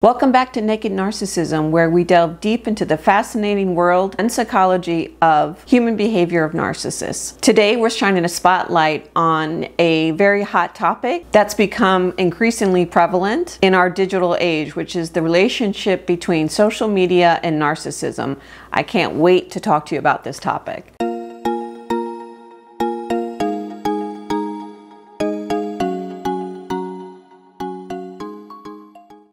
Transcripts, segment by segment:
Welcome back to Naked Narcissism, where we delve deep into the fascinating world and psychology of human behavior of narcissists. Today, we're shining a spotlight on a very hot topic that's become increasingly prevalent in our digital age, which is the relationship between social media and narcissism. I can't wait to talk to you about this topic.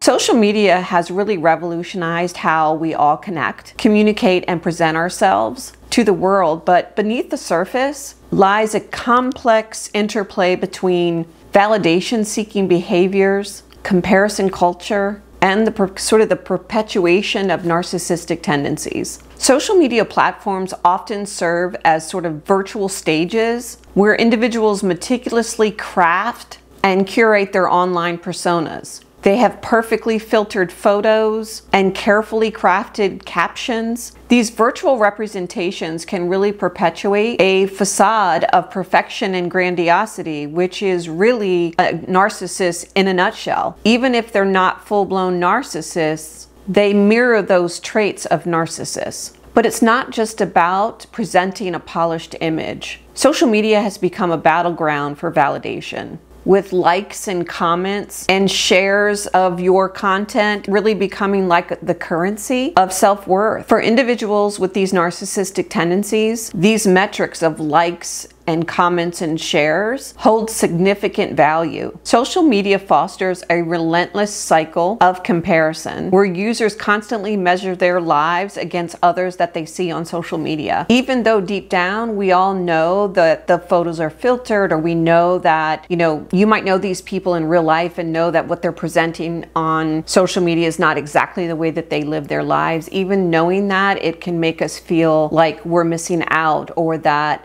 Social media has really revolutionized how we all connect, communicate, and present ourselves to the world, but beneath the surface lies a complex interplay between validation-seeking behaviors, comparison culture, and the perpetuation of narcissistic tendencies. Social media platforms often serve as sort of virtual stages where individuals meticulously craft and curate their online personas. They have perfectly filtered photos and carefully crafted captions. These virtual representations can really perpetuate a facade of perfection and grandiosity, which is really a narcissist in a nutshell. Even if they're not full-blown narcissists, they mirror those traits of narcissists. But it's not just about presenting a polished image. Social media has become a battleground for validation, with likes and comments and shares of your content really becoming like the currency of self-worth. For individuals with these narcissistic tendencies, these metrics of likes and comments and shares hold significant value. Social media fosters a relentless cycle of comparison where users constantly measure their lives against others that they see on social media. Even though deep down we all know that the photos are filtered, or we know that, you might know these people in real life and know that what they're presenting on social media is not exactly the way that they live their lives. Even knowing that, it can make us feel like we're missing out, or that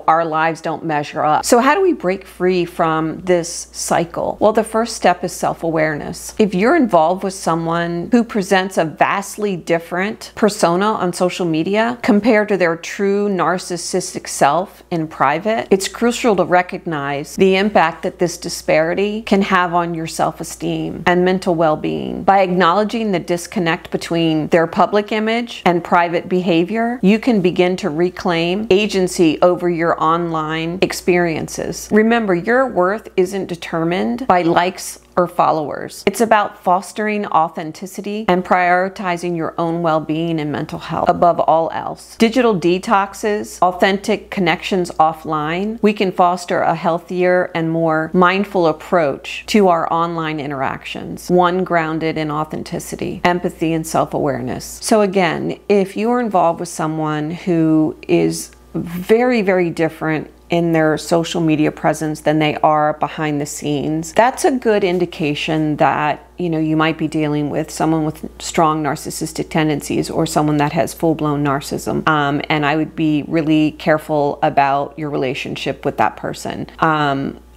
our lives don't measure up. So how do we break free from this cycle? Well, the first step is self-awareness. If you're involved with someone who presents a vastly different persona on social media compared to their true narcissistic self in private, it's crucial to recognize the impact that this disparity can have on your self-esteem and mental well-being. By acknowledging the disconnect between their public image and private behavior, you can begin to reclaim agency over your online experiences. Remember, your worth isn't determined by likes or followers. It's about fostering authenticity and prioritizing your own well-being and mental health above all else. Digital detoxes, authentic connections offline, we can foster a healthier and more mindful approach to our online interactions, one grounded in authenticity, empathy, and self-awareness. So again, if you're involved with someone who is very, very different in their social media presence than they are behind the scenes, that's a good indication that you might be dealing with someone with strong narcissistic tendencies, or someone that has full-blown narcissism. And I would be really careful about your relationship with that person.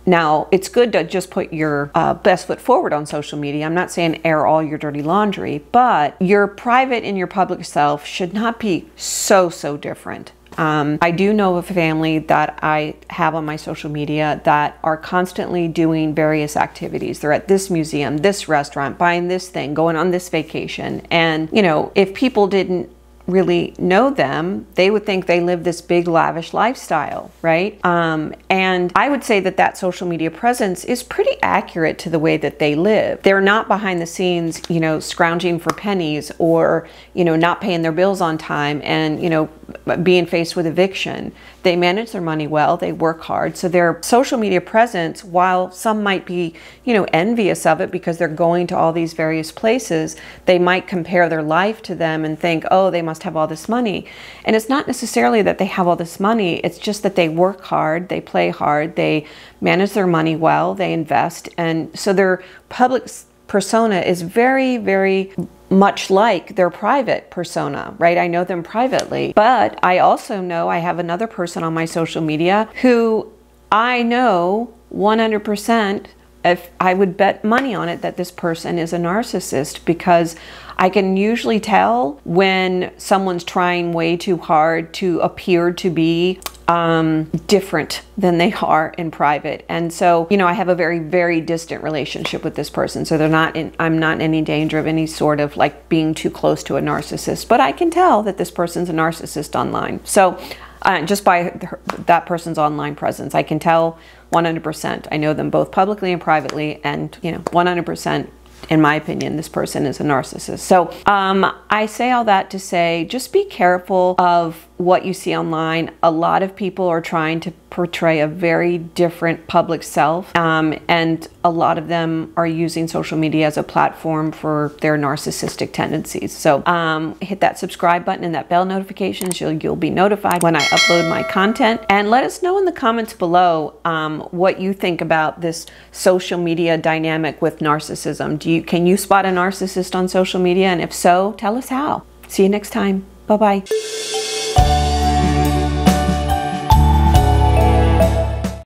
Now, it's good to just put your best foot forward on social media. I'm not saying air all your dirty laundry, but your private and your public self should not be so different. I do know of a family that I have on my social media that are constantly doing various activities. They're at this museum, this restaurant, buying this thing, going on this vacation. And, if people didn't really know them, they would think they live this big lavish lifestyle, right? And I would say that social media presence is pretty accurate to the way that they live. They're not behind the scenes, scrounging for pennies, or, not paying their bills on time, and, being faced with eviction. They manage their money well, they work hard. So their social media presence, while some might be, envious of it because they're going to all these various places, they might compare their life to them and think, oh, they must have all this money. And it's not necessarily that they have all this money, it's just that they work hard, they play hard, they manage their money well, they invest. And so their public persona is very, very much like their private persona, right? I know them privately, but I also know I have another person on my social media who I know 100%, if I would bet money on it, that this person is a narcissist, because I can usually tell when someone's trying way too hard to appear to be different than they are in private. And so, you know, I have a very, very distant relationship with this person. So I'm not in any danger of any sort of like being too close to a narcissist, but I can tell that this person's a narcissist online. So just by that person's online presence, I can tell 100%. I know them both publicly and privately, and, you know, 100%. In my opinion, this person is a narcissist. So I say all that to say, just be careful of what you see online. A lot of people are trying to portray a very different public self, and a lot of them are using social media as a platform for their narcissistic tendencies. So hit that subscribe button and that bell notification so you'll be notified when I upload my content. And let us know in the comments below what you think about this social media dynamic with narcissism. Can you spot a narcissist on social media? And if so, tell us how. See you next time. Bye-bye.